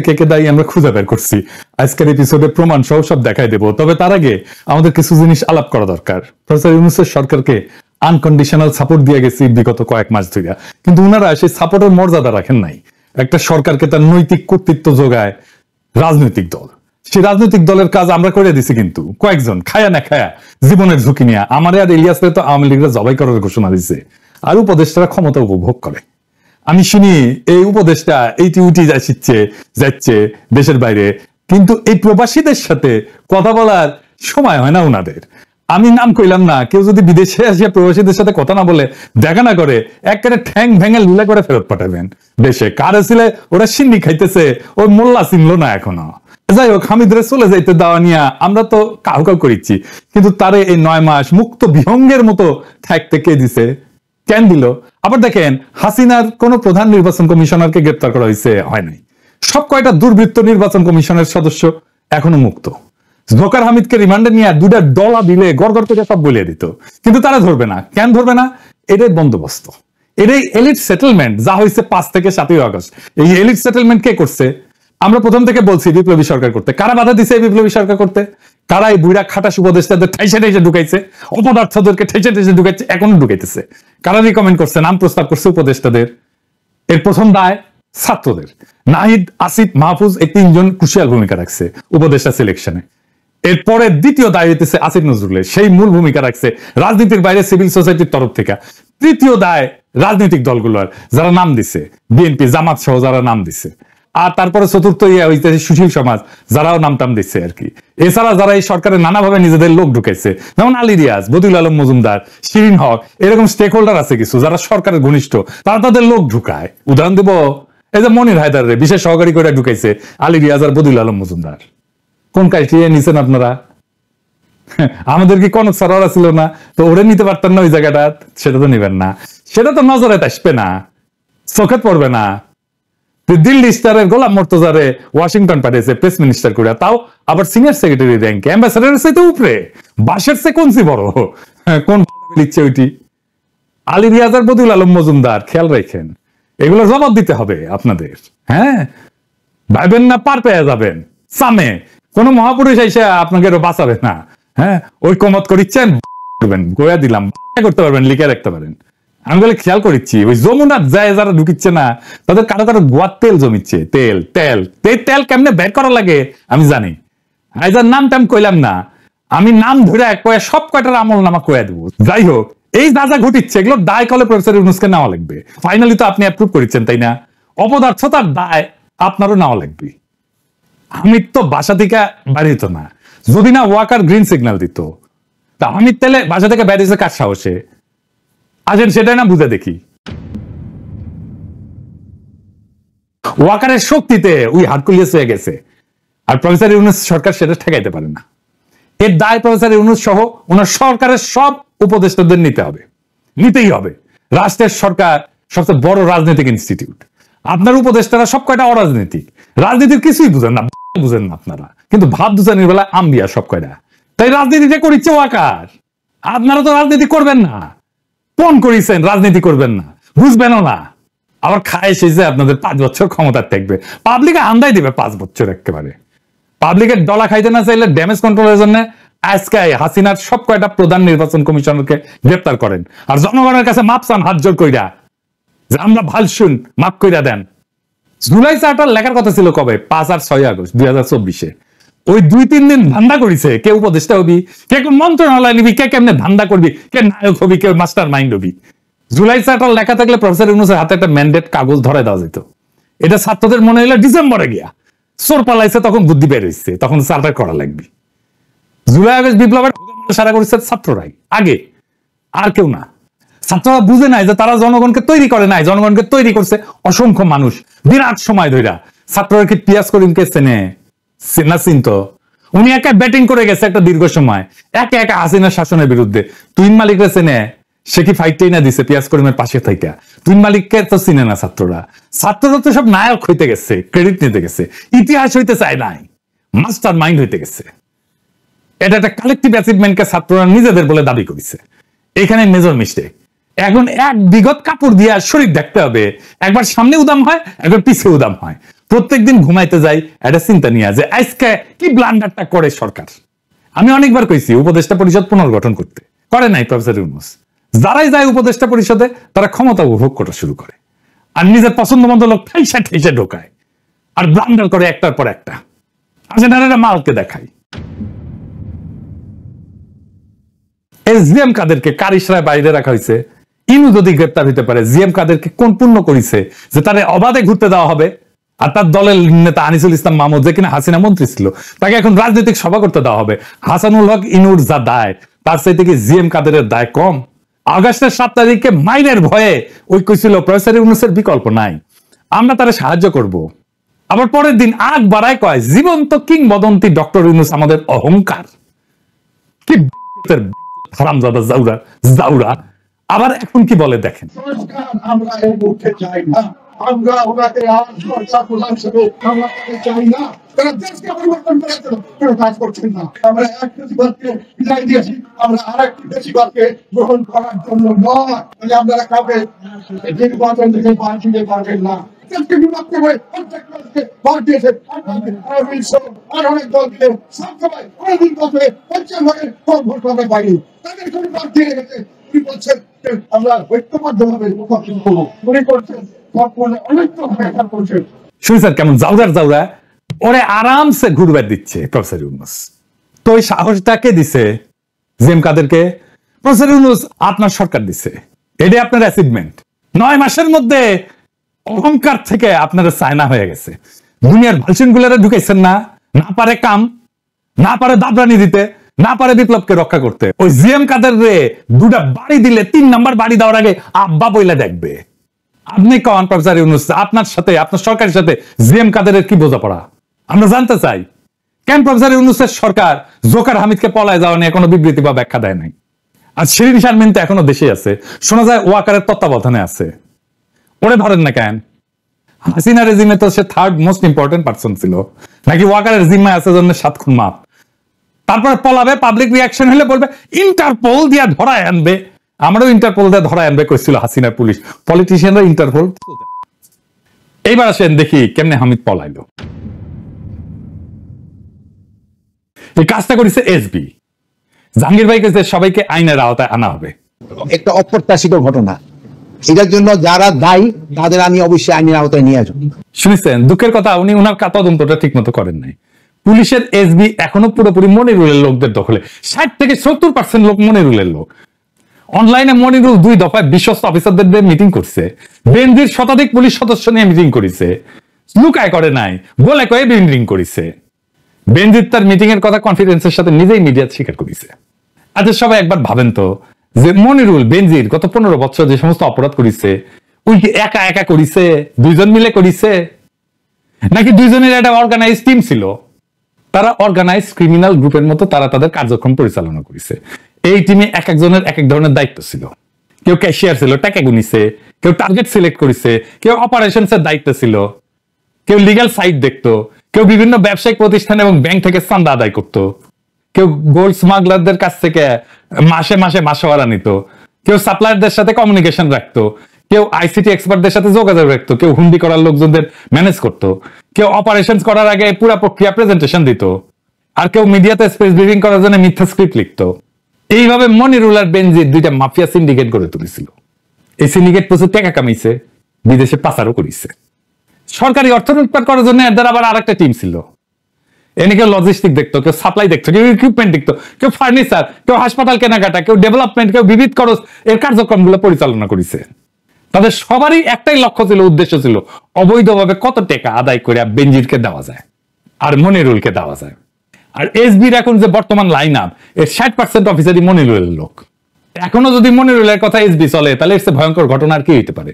কে কে দায়ী আমরা খুঁজে বের করছি, আজকের এপিসোডে প্রমাণ সহ সব দেখাই দেবো। তবে তার আগে আমাদের কিছু জিনিস আলাপ করা দরকার। প্রফেসর ইউনূসের সরকারকে আনকন্ডিশনাল সাপোর্ট দিয়ে গেছি বিগত কয়েক মাস ধরে, কিন্তু উনারা সেই সাপোর্টের মর্যাদা রাখেন নাই। একটা সরকারকে তার নৈতিক কর্তৃত্ব যোগায় রাজনৈতিক দল, সেই রাজনৈতিক দলের কাজ আমরা করে দিছি, কিন্তু কয়েকজন খায়া না খায়া জীবনের ঝুঁকি নিয়ে আমার আর ইলিয়াসের তো আওয়ামী লীগরা জবাই করার ঘোষণা দিছে, আর উপদেষ্টারা ক্ষমতা উপভোগ করে। আমি শুনি এই উপদেষ্টা এইটি উঠি যাচ্ছে দেশের বাইরে, কিন্তু এই প্রবাসীদের সাথে কথা বলার সময় হয় না উনাদের। আমি নাম কইলাম না, কেউ যদি বিদেশে আসিয়া প্রবাসীদের সাথে কথা না বলে, দেখা না করে, একেবারে ঠ্যাং ভেঙে লুলা করে ফেরত পাঠাবেন দেশে। কারে ছিলে ওরা সিন্নি খাইতেছে, ওই মোল্লা চিনলো না এখনো। যাই হোক, হামিদরে চলে যাইতে দেওয়া নিয়ে আমরা তো কাউ কাউ করিচ্ছি, কিন্তু তারে এই 9 মাস মুক্ত বিহঙ্গের মতো থাকতে কে দিছে, কেন দিল? আবার দেখেন, হাসিনার কোন প্রধান নির্বাচন কমিশনারকে গ্রেপ্তার করা হয়েছে, হয় নাই। সব কয়টা দুর্বৃত্ত নির্বাচন কমিশনের সদস্য এখনো মুক্ত। জোকার হামিদকে রিমান্ডে নিয়ে 2টা ডলা দিলে গড় গড় করে সব বলিয়ে দিত, কিন্তু তারা ধরবে না। কেন ধরবে না? এটাই বন্দোবস্ত, এটাই এলিট সেটেলমেন্ট যা হয়েছে 5 থেকে 7ই আগস্ট। এই এলিট সেটেলমেন্ট কে করছে? আমরা প্রথম থেকে বলছি বিপ্লবী সরকার করতে। কারা বাধা দিছে এই বিপ্লবী সরকার করতে? কারা এই বুড়া খাটাস উপদেষ্টাদের ঠাইসে ঠাইসে ঢুকাইছে, অপদার্থদেরকে ঠাইসে ঠাইসে ঢুকাইছে, এখনো ঢুকাইতেছে? কারা রিকমেন্ড করছে, নাম প্রস্তাব করছে উপদেষ্টাদের? এর প্রথম দায় ছাত্রদের। নাহিদ, আসিফ, মাহফুজ এই 3 জন ক্রুশিয়াল ভূমিকা রাখছে উপদেষ্টা সিলেকশনে। এরপরে দ্বিতীয় দায় হইতেছে আসিফ নজরুলের, সেই মূল ভূমিকা রাখছে রাজনীতির বাইরে সিভিল সোসাইটির তরফ থেকে। তৃতীয় দায় রাজনৈতিক দলগুলোর, যারা নাম দিছে, বিএনপি, জামাত সহ যারা নাম দিছে। আর তারপরে চতুর্থ হইতেছে সুশীল সমাজ, যারাও নাম টাম দিচ্ছে আর কি। এছাড়া যারা এই সরকারের নানাভাবে নিজেদের লোক ঢুকাইছে, যেমন আলী রিয়াজ, বদিউল আলম মজুমদার, শিরিন হক, এরকম স্টেক হোল্ডার আছে কিছু যারা সরকারের ঘনিষ্ঠ, তারা তাদের লোক ঢুকায়। উদাহরণ দেব, এই যে মনির হায়দারের বিশেষ সহকারী করে ঢুকাইছে আলী রিয়াজ আর বদিউল আলম মজুমদার। কোন ক্রাইটেরিয়া নিছেন আপনারা? আমাদের কি কনক সরোয়ার ছিল না? তো ওরে নিতে পারতেন না ওই জায়গাটা? সেটা তো নিবেন না, সেটা তো নজরে আসবে না, চোখে পড়বে না। দিল্লি স্টারের গোলাম মর্তজারে ওয়াশিংটন পাঠিয়েছে প্রেস মিনিস্টার করে, তাও আবার সিনিয়র সেক্রেটারি র্যাঙ্কে, অ্যাম্বাসাডারের সাথে উপরে, বাসের সে কোনসি বড়, কোন লিখছে ওইটি? আলী রিয়াজ আর বদিউল আলম মজুমদার, খেয়াল রাখেন, এগুলো জবাব দিতে হবে আপনাদের। হ্যাঁ, ভাইবেন না পার পেয়ে যাবেন সামে, কোন মহাপুরুষ এসে আপনাকে বাঁচাবে না। হ্যাঁ, ওই কমত করিচ্ছেন, গোয়া দিলাম করতে পারবেন, লিখে রাখতে পারেন। আমি বলে খেয়াল করেছি, ওই যমুনার যায় যারা ঢুকিচ্ছে না, তাদের কারো কারো গোয়ার তেল জমিচ্ছে, তেল তেল তেল কেমনে বের করা লাগে আমি জানি। আইজার নাম টাম কইলাম না, আমি নাম ধরে কয়ে সব কয়টার আমল নামা কয়ে দেবো। যাই হোক, এই যা যা ঘটিচ্ছে এগুলো দায় কলে প্রফেসর ইউনূসকে নেওয়া লাগবে। ফাইনালি তো আপনি অ্যাপ্রুভ করেছেন, তাই না? অপদার্থতার দায় আপনারও নেওয়া লাগবে। হামিদ তো বাসা থেকে বাড়িত না, যদি না ওয়াকার গ্রিন সিগন্যাল দিত। তা হামিদ তেলে বাসা থেকে বেরিয়েছে কার সাহসে? আসেন সেটাই না বুঝে দেখি। ওয়াকারের শক্তিতে ওই হারকুলিয়াস হয়ে গেছে, আর প্রফেসর ইউনূস সরকার সেটা ঠেকাইতে পারে না। এর দায় প্রফেসর ইউনূস সহ ওনার সরকারের সব উপদেষ্টাদের নিতে হবে, নিতেই হবে। রাষ্ট্রের সরকার সবচেয়ে বড় রাজনৈতিক ইনস্টিটিউট, আপনার উপদেষ্টারা সব কয়টা অরাজনৈতিক, রাজনীতির কিছুই বুঝেন না, বুঝেন না আপনারা, কিন্তু ভাব দুজানির বেলা আম্বিয়া সব কয়টা। তাই রাজনীতিটা করিচ্ছে ওয়াকার, আপনারা তো রাজনীতি করবেন না, ফোন করেছেন রাজনীতি করবেন না, বুঝবেনও না। আবার খায় এসেছে আপনাদের 5 বছর ক্ষমতা থাকবে, পাবলিকে আন্দাই দিবে 5 বছর। একেবারে পাবলিকের ডলা খাইতে না চাইলে ড্যামেজ কন্ট্রোলের জন্য আজকে হাসিনার সব কয়টা প্রধান নির্বাচন কমিশনারকে গ্রেপ্তার করেন, আর জনগণের কাছে মাপ চান হাত জোর কইরা, যে আমরা ভাল শুন, মাপ কইরা দেন। জুলাই চার্টার লেখার কথা ছিল কবে? 5 আর 6 আগস্ট 2024-এ। ওই 2-3 দিন ধান্দা করেছে, কে উপদেষ্টা হবি, কে মন্ত্রণালয় নিবি, কে কেমনে ধান্দা করবি, কে নায়ক হবি, কে মাস্টার মাইন্ড হবি। জুলাই চার্টার লেখা থাকলে প্রফেসর ইউনূসের হাতে একটা ম্যান্ডেট কাগজ ধরে দেওয়া যেত। এটা ছাত্রদের মনে হইলো ডিসেম্বরে গিয়া চোর পালাইছে, তখন বুদ্ধি বের হইছে, তখন চার্টার করা লাগবে। জুলাই আগস্ট বিপ্লবের সারা করেছে ছাত্ররাই আগে, আর কেউ না। ছাত্ররা বুঝে নাই যে তারা জনগণকে তৈরি করে নাই, জনগণকে তৈরি করছে অসংখ্য মানুষ বিরাট সময় ধরে। ছাত্ররা কি পিয়াস করিমকে চেনে না? চিনতো? উনি একা ব্যাটিং করে গেছে একটা দীর্ঘ সময়, একা একা হাসিনার শাসনের বিরুদ্ধে। তুইন মালিকরা চেনে? সে কি ফাইটটাই না দিছে পিয়াস করিমের পাশে থেকে? তুইন মালিককে তো চিনে না ছাত্ররা। ছাত্ররা তো সব নায়ক হইতে গেছে, ক্রেডিট নিতে গেছে, ইতিহাস হইতে চায় নাই, মাস্টার মাইন্ড হইতে গেছে। এটা একটা কালেকটিভ অ্যাচিভমেন্টকে ছাত্ররা নিজেদের বলে দাবি করেছে। এখানে মেজর মিস্টেক। এখন এক বিগত কাপড় দিয়ে শরীর দেখতে হবে, একবার সামনে উদাম হয়, একবার পিছে উদাম হয়। প্রত্যেকদিন ঘুমাইতে যাই একটা চিন্তা নিয়ে যে আজকে কি ব্লান্ডারটা করে সরকার। আমি অনেকবার কইছি উপদেষ্টা পরিষদ পুনর্গঠন করতে, করে নাই প্রফেসর ইউনূস। যারাই যায় উপদেষ্টা পরিষদে তারা ক্ষমতা উপভোগ করা শুরু করে আর নিজের পছন্দ মতো লোক ঠাইসা ঠাইসা ঢোকায় আর ব্লান্ডার করে একটার পর একটা। মালকে দেখাই জিএম কাদেরকে কার ইশরায় বাইরে রাখা হয়েছে। ইনু যদি গ্রেপ্তার হইতে পারে, জিএম কাদেরকে কোন পুণ্য করিছে যে তারে অবাধে ঘুরতে দেওয়া হবে? আর তার দলের নেতা আনিসুল ইসলাম মাহমুদ, যে কিনা হাসিনা মন্ত্রী ছিল, তাকে এখন রাজনৈতিক সভা করতে দেওয়া হবে। হাসানুল হক ইনুর যা দায় তার চাইতে কি জিএম কাদেরের দায় কম? আগস্টের 7 তারিখে মাইনের ভয়ে ওই কইছিল প্রফেসর ইউনূসের বিকল্প নাই, আমরা তারা সাহায্য করব। আবার পরের দিন আগ বাড়ায় কয় জীবন্ত কিংবদন্তি ডক্টর ইউনূস আমাদের অহংকার। কি হারামজাদা জাউরা জাউরা। আবার এখন কি বলে দেখেন, আমরা এই মুখে চাই না, আমরা ওনাকে আমরা চাই না, তারা দেশকে পরিবর্তন করার জন্য কোনো কাজ করছেন না। আমরা এক বেশিরভাগকে বিদায় দিয়েছি, আমরা আরেকটি বেশিরভাগকে গ্রহণ করার জন্য নয়। আপনারা কাউকে নির্বাচন থেকে বাদ দিতে পারবেন না। দেশকে বিভক্ত করে প্রত্যেক মানুষকে ভোট দিয়েছে, আর অনেক দল দিলে সবসময় অনেকদিন বছরে 50 ভাগের ভোট পাবে পাইনি, তাদের কোনো বাদ দিয়ে গেছে। কি বলছেন আমরা ঐক্যবদ্ধভাবে করবো, মনে করছেন শুনছেন কেমন জাউরার জাউরা ওরে আরামসে ঘুরবার দিচ্ছে প্রফেসর ইউনূস। তো ওই সাহসটাকে দিছে জিএম কাদেরকে? প্রফেসর ইউনূস আপনার সরকার দিছে, এটাই আপনার অ্যাচিভমেন্ট। 9 মাসের মধ্যে অহংকার থেকে আপনারা চায়না হয়ে গেছে। দুনিয়ার ভালসিন গুলারে ঢুকাইছেন না, না পারে কাম, না পারে দাবরানি দিতে, না পারে বিপ্লবকে রক্ষা করতে। ওই জিএম কাদের রে 2টা বাড়ি দিলে 3 নাম্বার বাড়ি দেওয়ার আগে আব্বা বইলা দেখবে। আপনি কন প্রফেসর ইউনূস আপনার সাথে আপনার সরকারের সাথে জিএম কাদেরের কি বোঝাপড়া? আমরা জানতে চাই কেন প্রফেসর ইউনূসের সরকার জোকার হামিদকে পলায় যাওয়া নিয়ে কোনো বিবৃতি বা ব্যাখ্যা দেয় নাই। আর শিরিন শারমিন তো এখনো দেশে আছে, শোনা যায় ওয়াকারের তত্ত্বাবধানে আছে। ওরে ধরেন না কেন? হাসিনা রেজিমে তো সে 3rd মোস্ট ইম্পর্টেন্ট পারসন ছিল, নাকি ওয়াকারের জিম্মায় আছে জন্য 7 খুন মাপ। তারপরে পলাবে, পাবলিক রিয়াকশন হলে বলবে ইন্টারপোল দিয়া ধরায় আনবে। আমারও ইন্টারপোল দিয়ে ধরায় আনবে কইছিল হাসিনার পুলিশ, পলিটিশিয়ানরা ইন্টারপোল। এইবার আসেন দেখি কেমনে হামিদ পলাইলো। এই কাজটা করেছে এসবি। জাহাঙ্গীর ভাই কইছে সবাইকে আইনের আওতায় আনা হবে। একটা অপ্রত্যাশিত ঘটনা, এটার জন্য যারা দায়ী তাদের আমি অবশ্যই আইনের আওতায় নিয়ে আসবো। শুনেছেন দুঃখের কথা, উনি উনার তদন্তটা ঠিক মতো করেন নাই। পুলিশের এসবি এখনো পুরোপুরি মনিরুলের লোকদের দখলে। 60 থেকে 70% লোক মনিরুলের লোক। অনলাইনে মনিরুল 2 দফায় বিশ্বস্ত অফিসারদের মিটিং করছে, বেনজির শতাধিক পুলিশ সদস্য নিয়ে মিটিং করেছে, লুকায় করে নাই, বলে কয়ে মিটিং করেছে। বেনজির তার মিটিং এর কথা কনফিডেন্সের সাথে নিজেই মিডিয়া স্বীকার করেছে। আচ্ছা সবাই একবার ভাবেন তো যে মনিরুল বেনজির গত 15 বছর যে সমস্ত অপরাধ করেছে ওই কি একা একা করেছে, 2 জন মিলে করেছে, নাকি 2 জনের একটা অর্গানাইজ টিম ছিল? তারা অর্গানাইজ ক্রিমিনাল গ্রুপের মতো তারা তাদের কার্যক্রম পরিচালনা করেছে। এই টিমে এক একজনের এক এক ধরনের দায়িত্ব ছিল। কেউ ক্যাশিয়ার ছিল, টাকা গুনিছে, কেউ টার্গেট সিলেক্ট করেছে, কেউ অপারেশনস এর দায়িত্ব ছিল, কেউ লিগ্যাল সাইট দেখতো, কেউ বিভিন্ন ব্যবসায়িক প্রতিষ্ঠান এবং ব্যাংক থেকে চাঁদা আদায় করতো, কেউ গোল্ড স্মাগলারদের কাছ থেকে মাসে মাসে মাসোয়ারা নিত, কেউ সাপ্লায়ারদের সাথে কমিউনিকেশন রাখতো, কেউ আইসিটি এক্সপার্টদের সাথে যোগাযোগ রাখতো, কেউ হুন্ডি করার লোকজনদের ম্যানেজ করতো, কেউ অপারেশন করার আগে পুরো প্রক্রিয়া প্রেজেন্টেশন দিত, আর কেউ মিডিয়াতে স্পেস ব্রিফিং করার জন্য মিথ্যা স্ক্রিপ্ট লিখতো। এইভাবে মনিরুল আর বেনজির 2টা মাফিয়া সিন্ডিকেট গড়ে তুলেছিল। এই সিন্ডিকেট প্রচুর টাকা কামাইছে, বিদেশে পাচারও করেছে। সরকারি অর্থ লুটপাট করার জন্য এদের আবার আরেকটা টিম ছিল। এনে কেউ লজিস্টিক দেখতো, কেউ সাপ্লাই দেখতো, কেউ ইকুইপমেন্ট দেখতো, কেউ ফার্নিচার, কেউ হাসপাতাল কেনাকাটা, কেউ ডেভেলপমেন্ট, কেউ বিবিধ খরচ এর কার্যক্রমগুলো পরিচালনা করেছে। তাদের সবারই একটাই লক্ষ্য ছিল, উদ্দেশ্য ছিল অবৈধভাবে কত টাকা আদায় করে বেনজিরকে দেওয়া যায় আর মনিরুলকে দেওয়া যায়। আর এসবির এখন যে বর্তমান লাইন আপ এর 60% অফিসারই মনিরুলের লোক। এখনো যদি মনিরুলের কথা এসবি চলে তাহলে এর ভয়ঙ্কর ঘটনা আর কি হইতে পারে?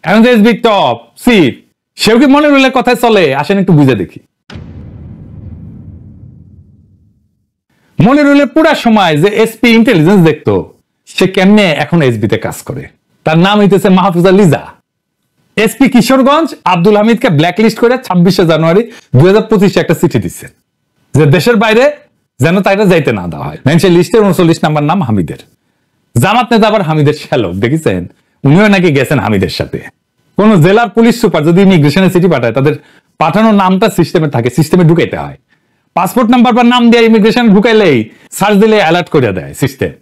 এখন যে এসবি টপ চিফ সেও কি মনিরুলের কথায় চলে? আসেন একটু বুঝে দেখি। মনিরুলের পুরা সময় যে এসপি ইন্টেলিজেন্স দেখতো সে কেমনে এখন এসবিতে কাজ করে। তার নাম হইতেছে মাহফুজা লিজা। এসপি কিশোরগঞ্জ আব্দুল হামিদকে ব্ল্যাকলিস্ট করে 26শে জানুয়ারি 2025 একটা চিঠি দিচ্ছে যে দেশের বাইরে যেন তাইরা যাইতে না দেওয়া হয়। সেই লিস্টের 39 নাম্বার নাম হামিদের। জামাত নেতা আবার হামিদের শ্যালক, দেখেছেন? উনিও নাকি গেছেন হামিদের সাথে। কোন জেলার পুলিশ সুপার যদি ইমিগ্রেশনের চিঠি পাঠায় তাদের পাঠানোর নামটা সিস্টেমে থাকে, সিস্টেমে ঢুকাইতে হয়। পাসপোর্ট নাম্বার বা নাম দিয়ে ইমিগ্রেশন ঢুকাইলেই সার্চ দিলে অ্যালার্ট করে দেয় সিস্টেম,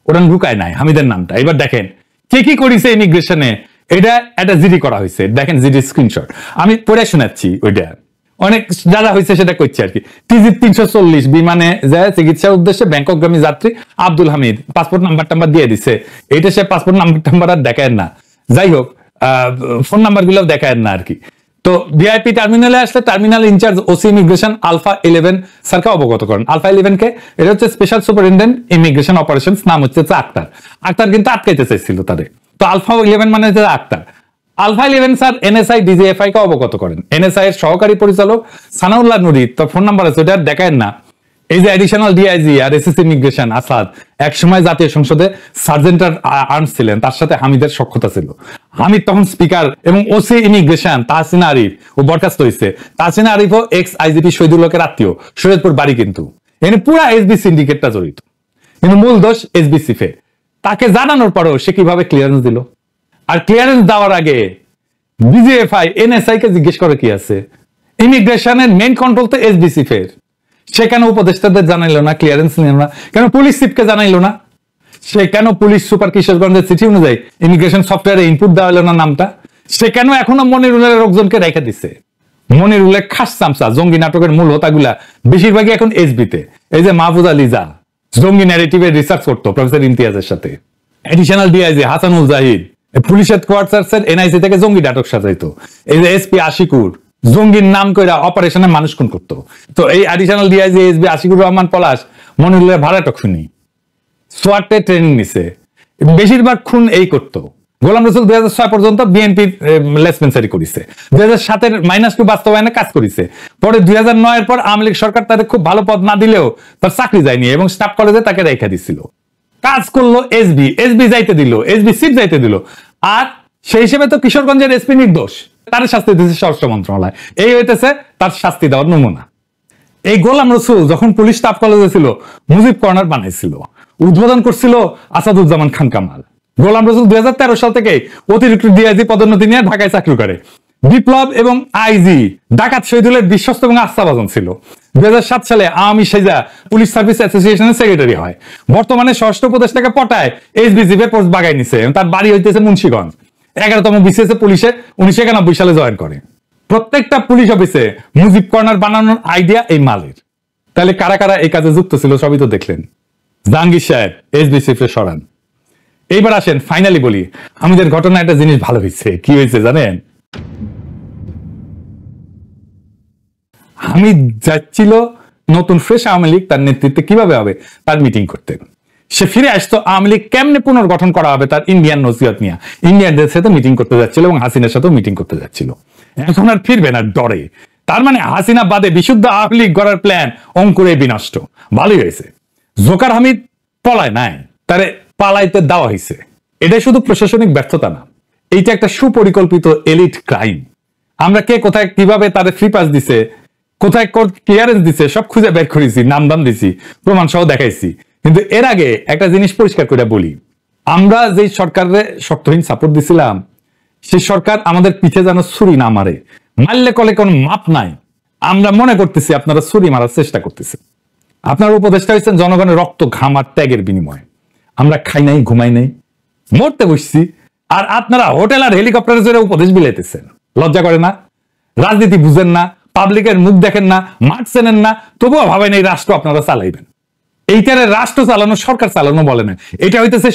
ওরা ঢুকায় নাই হামিদের নামটা। এবার দেখেন কে কি করেছে ইমিগ্রেশনে, এটা একটা জিডি করা হয়েছে, দেখেন জিডি স্ক্রিনশট আমি পড়ে শোনাচ্ছি। ওইটা অনেক যা যা হয়েছে সেটা করছে আর কি। টিজি 340 বিমানে যায় চিকিৎসার উদ্দেশ্যে ব্যাংককগামী যাত্রী আব্দুল হামিদ, পাসপোর্ট নাম্বার টাম্বার দিয়ে দিছে। এইটা সে পাসপোর্ট নাম্বার টাম্বার আর দেখায় না, যাই হোক ফোন নাম্বার গুলো দেখায় না আর কি। তো ভিআইপি টার্মিনালে আসলে terminal in charge OC immigration alpha 11 স্যারকে অবগত করেন। আলফা 11 কে এটা হচ্ছে স্পেশাল সুপারিনটেন্ডেন্ট ইমিগ্রেশন অপারেশনস, নাম হচ্ছে আক্তার। আক্তার কিন্তু আটকাইতে চাইছিল তাদের, তো আলফা 11 মানে হচ্ছে আক্তার। আলফা 11 স্যার এনএসআই ডিজিএফআই কে অবগত করেন। এনএসআই এর সহকারী পরিচালক সানাউল্লাহ নুরি, তার ফোন নাম্বার আছে, ওটা দেখায় না। এই যে অ্যাডিশনাল ডিআইজি আর এসএসসি ইমিগ্রেশন আসাদ একসময় জাতীয় সংসদে সার্জেন্ট আর্মস ছিলেন, তার সাথে হামিদের সখ্যতা ছিল। হামিদ তখন স্পিকার এবং ওসি ইমিগ্রেশন তাহসিনা আরিফ ও বরখাস্ত হয়েছে। তাহসিনা আরিফ ও এক্স আইজিপি শহীদুল হকের আত্মীয়, শরীয়তপুর বাড়ি, কিন্তু এখানে পুরা এসবি সিন্ডিকেটটা জড়িত, কিন্তু মূল দোষ এসবি সিফে। তাকে জানানোর পরেও সে কিভাবে ক্লিয়ারেন্স দিল? আর ক্লিয়ারেন্স দেওয়ার আগে ডিজিএফআই এনএসআই কে জিজ্ঞেস করে কি আছে? ইমিগ্রেশনের মেইন কন্ট্রোল তো এসবিসি ফের, সে কেন উপদেষ্টাদের জানাইলো না, ক্লিয়ারেন্স নিল না কেন? পুলিশ চিফকে জানাইলো না? সে কেন পুলিশ সুপার কিশোরগঞ্জের চিঠি অনুযায়ী ইমিগ্রেশন সফটওয়্যারে ইনপুট দেওয়া হলো না নামটা? সে কেন এখনো মনিরুলের লোকজনকে রেখে দিচ্ছে? মনিরুলের খাস চামচা জঙ্গি নাটকের মূল হোতাগুলা বেশিরভাগই এখন এসবিতে। এই যে মাহফুজ আলী যা জঙ্গি ন্যারেটিভের রিসার্চ করতো প্রফেসর ইমতিয়াজের সাথে, additional DIG Hasanul Zahid police হেডকোয়ার্টার্সের এনআইসি থেকে জঙ্গি নাটক সাজাইতো। এই যে এসপি আশিকুর জঙ্গির নাম করে অপারেশনে মানুষ খুন করতো। তো এই additional DIG SP Ashikur Rahman Palash মনিরুলের ভাড়াটা খুনি, সোয়াটে ট্রেনিং নিছে, বেশিরভাগ খুন এই করতো। গোলাম রসুল 2006 পর্যন্ত বিএনপির লেসপেন্সারি করেছে, 2007-এর -2 বাস্তবায়নে কাজ করেছে। পরে 2009-এর পর আওয়ামী লীগ সরকার তাদের খুব ভালো পদ না দিলেও তার চাকরি যায়নি এবং স্টাফ কলেজে তাকে রেখে দিছিল। কাজ করলো এসবি যাইতে দিল, এসবি সিট যাইতে দিল। আর সেই হিসেবে তো কিশোরগঞ্জের এসপি নির্দোষ, তার শাস্তি দিচ্ছে স্বরাষ্ট্র মন্ত্রণালয়। এই হইতেছে তার শাস্তি দেওয়ার নমুনা। এই গোলাম রসুল যখন পুলিশ স্টাফ কলেজে ছিল মুজিব কর্নার বানাইছিল, উদ্বোধন করছিল আসাদুজ্জামান খান কামাল। গোলাম রসুল 2013 সাল থেকে অতিরিক্ত ডিআইজি পদোন্নতি নিয়ে ঢাকায় চাকরি করে। বিপ্লব এবং আইজি ডাকাত শহীদুলের বিশ্বস্ত এবং আস্থাভাজন ছিল। 2007 সালে আওয়ামী সেজা পুলিশ সার্ভিস অ্যাসোসিয়েশনের সেক্রেটারি হয়। বর্তমানে স্বরাষ্ট্র উপদেষ্টাকে পটায় এসবিজিপের পোস্ট বাগাই নিছে। তার বাড়ি হইতেছে মুন্সিগঞ্জ। 11তম বিসিএস পুলিশে 1991 সালে জয়েন করে। প্রত্যেকটা পুলিশ অফিসে মুজিব কর্নার বানানোর আইডিয়া এই মালের। তাহলে কারা কারা এই কাজে যুক্ত ছিল সবই তো দেখলেন। জাহাঙ্গীর সাহেব এসবিসিপে সরান। এইবার আসেন ফাইনালি বলি, আমাদের ঘটনা একটা জিনিস ভালো হয়েছে। কি হয়েছে জানেন? হামিদ যাচ্ছিল নতুন ফ্রেশ আওয়ামী লীগ তার নেতৃত্বে কিভাবে হবে তার মিটিং করতে। সে ফিরে আসতো আওয়ামী লীগ কেমনে পুনর্গঠন করা হবে তার ইন্ডিয়ান নসিহত নিয়ে। ইন্ডিয়ানদের সাথে মিটিং করতে যাচ্ছিল এবং হাসিনার সাথেও মিটিং করতে যাচ্ছিল। এখন আর ফিরবে না ডরে। তার মানে হাসিনা বাদে বিশুদ্ধ আওয়ামী লীগ গড়ার প্ল্যান অঙ্কুরে বিনষ্ট। ভালোই হয়েছে, জোকার হামিদ পলায় নাই, তারে পালাইতে দেওয়া হয়েছে। এটাই শুধু প্রশাসনিক ব্যর্থতা না, এইটা একটা সুপরিকল্পিত এলিট ক্রাইম। আমরা কে কোথায় কিভাবে তাদের ফ্রি পাস দিছে, কোথায় ক্লিয়ারেন্স দিছে সব খুঁজে বের করেছি, নাম দাম দিছি, প্রমাণ সহ দেখাইছি। কিন্তু এর আগে একটা জিনিস পরিষ্কার করে বলি, আমরা যে সরকারের শর্তহীন সাপোর্ট দিছিলাম সেই সরকার আমাদের পিছে যেন ছুরি না মারে। মারলে কলে কোনো মাপ নাই। আমরা মনে করতেছি আপনারা ছুরি মারার চেষ্টা করতেছে। আপনারা উপদেষ্টা হয়েছেন জনগণের রক্ত ঘাম আর ত্যাগের বিনিময়ে। আমরা খাই নাই, ঘুমাই নাই, মরতে বসছি, আর আপনারা হোটেল আর হেলিকপ্টারের জন্য উপদেশ বিলাইতেছেন। লজ্জা করে না? রাজনীতি বুঝেন না, পাবলিকের মুখ দেখেন না, মাঠ চেনেন না, তবুও ভাবেন এই রাষ্ট্র আপনারা চালাইবেন। এইটারে রাষ্ট্র চালানো, সরকার চালানো বলে না, এটা হইতেছে